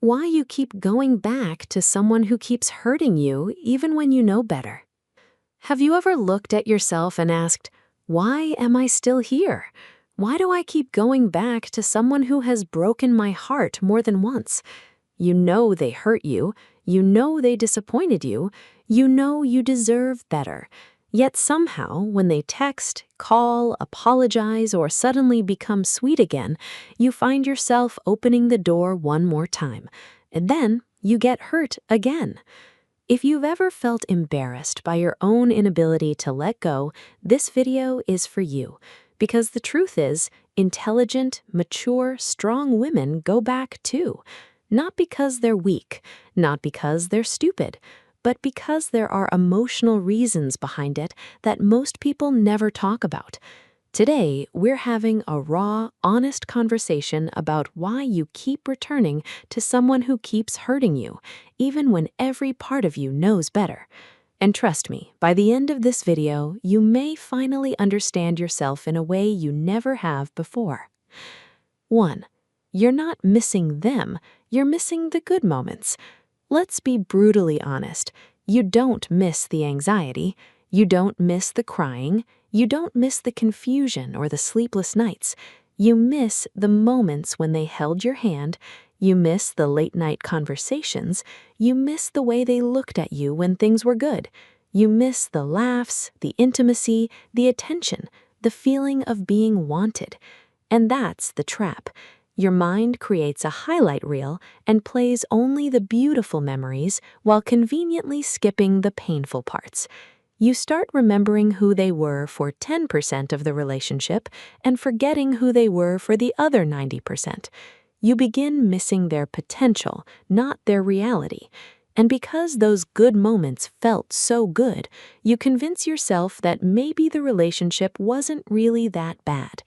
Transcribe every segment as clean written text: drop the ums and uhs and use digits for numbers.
Why you keep going back to someone who keeps hurting you even when you know better. Have you ever looked at yourself and asked, why am I still here? Why do I keep going back to someone who has broken my heart more than once? You know they hurt you. You know they disappointed you. You know you deserve better. Yet somehow, when they text, call, apologize, or suddenly become sweet again, you find yourself opening the door one more time. And then you get hurt again. If you've ever felt embarrassed by your own inability to let go, this video is for you. Because the truth is, intelligent, mature, strong women go back too. Not because they're weak, not because they're stupid, but because there are emotional reasons behind it that most people never talk about. Today, we're having a raw, honest conversation about why you keep returning to someone who keeps hurting you, even when every part of you knows better. And trust me, by the end of this video, you may finally understand yourself in a way you never have before. 1. You're not missing them, you're missing the good moments. Let's be brutally honest. You don't miss the anxiety. You don't miss the crying. You don't miss the confusion or the sleepless nights. You miss the moments when they held your hand. You miss the late-night conversations. You miss the way they looked at you when things were good. You miss the laughs, the intimacy, the attention, the feeling of being wanted. And that's the trap. Your mind creates a highlight reel and plays only the beautiful memories while conveniently skipping the painful parts. You start remembering who they were for 10% of the relationship and forgetting who they were for the other 90%. You begin missing their potential, not their reality. And because those good moments felt so good, you convince yourself that maybe the relationship wasn't really that bad.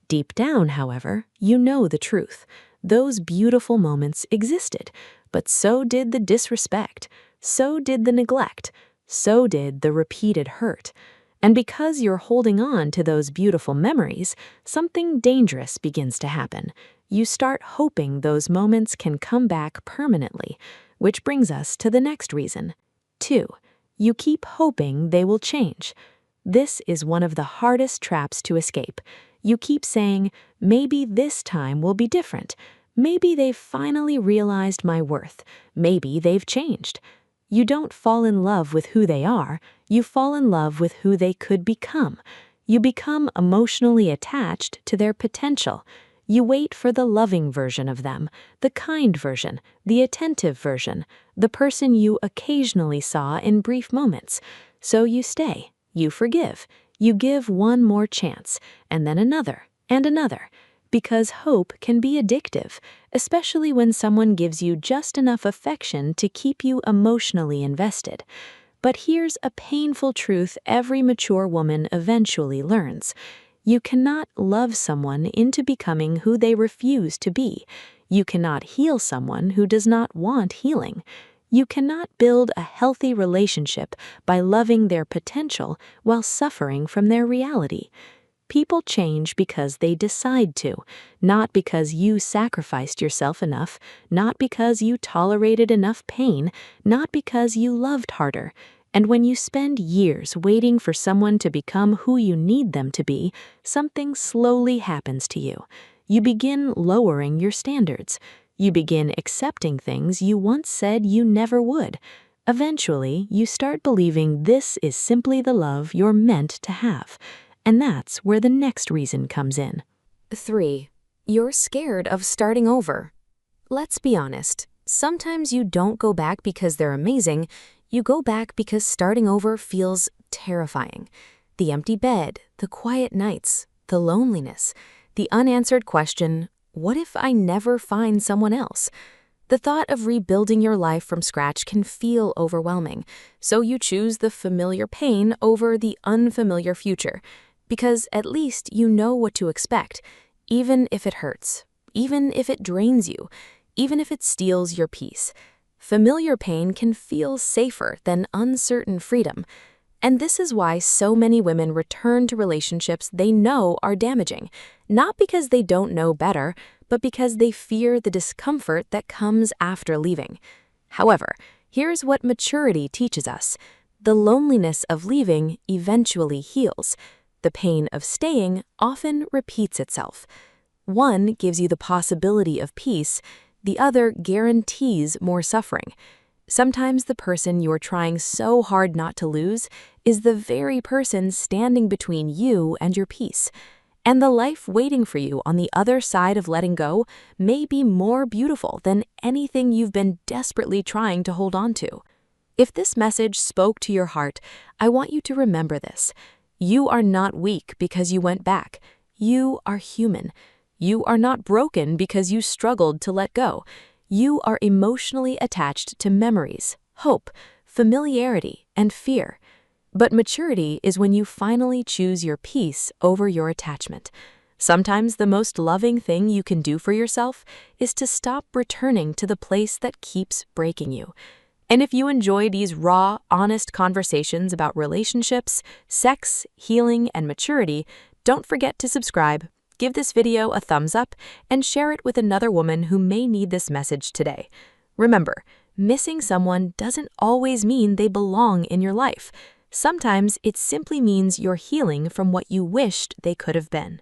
Deep down, however, you know the truth. Those beautiful moments existed, but so did the disrespect, so did the neglect, so did the repeated hurt. And because you're holding on to those beautiful memories, something dangerous begins to happen. You start hoping those moments can come back permanently, which brings us to the next reason. 2. You keep hoping they will change. This is one of the hardest traps to escape. You keep saying, maybe this time will be different. Maybe they've finally realized my worth. Maybe they've changed. You don't fall in love with who they are. You fall in love with who they could become. You become emotionally attached to their potential. You wait for the loving version of them, the kind version, the attentive version, the person you occasionally saw in brief moments. So you stay, you forgive. You give one more chance, and then another, and another, because hope can be addictive, especially when someone gives you just enough affection to keep you emotionally invested. But here's a painful truth every mature woman eventually learns. You cannot love someone into becoming who they refuse to be. You cannot heal someone who does not want healing. You cannot build a healthy relationship by loving their potential while suffering from their reality. People change because they decide to, not because you sacrificed yourself enough, not because you tolerated enough pain, not because you loved harder. And when you spend years waiting for someone to become who you need them to be, something slowly happens to you. You begin lowering your standards. You begin accepting things you once said you never would. Eventually, you start believing this is simply the love you're meant to have. And that's where the next reason comes in. 3. You're scared of starting over. Let's be honest. Sometimes you don't go back because they're amazing. You go back because starting over feels terrifying. The empty bed, the quiet nights, the loneliness, the unanswered question, what if I never find someone else? The thought of rebuilding your life from scratch can feel overwhelming, so you choose the familiar pain over the unfamiliar future, because at least you know what to expect, even if it hurts, even if it drains you, even if it steals your peace. Familiar pain can feel safer than uncertain freedom. And this is why so many women return to relationships they know are damaging, not because they don't know better, but because they fear the discomfort that comes after leaving. However, here's what maturity teaches us. The loneliness of leaving eventually heals. The pain of staying often repeats itself. One gives you the possibility of peace, the other guarantees more suffering. Sometimes the person you're trying so hard not to lose is the very person standing between you and your peace. And the life waiting for you on the other side of letting go may be more beautiful than anything you've been desperately trying to hold on to. If this message spoke to your heart, I want you to remember this. You are not weak because you went back. You are human. You are not broken because you struggled to let go. You are emotionally attached to memories, hope, familiarity, and fear. But maturity is when you finally choose your peace over your attachment. Sometimes the most loving thing you can do for yourself is to stop returning to the place that keeps breaking you. And if you enjoy these raw, honest conversations about relationships, sex, healing, and maturity, don't forget to subscribe. Give this video a thumbs up and share it with another woman who may need this message today. Remember, missing someone doesn't always mean they belong in your life. Sometimes it simply means you're healing from what you wished they could have been.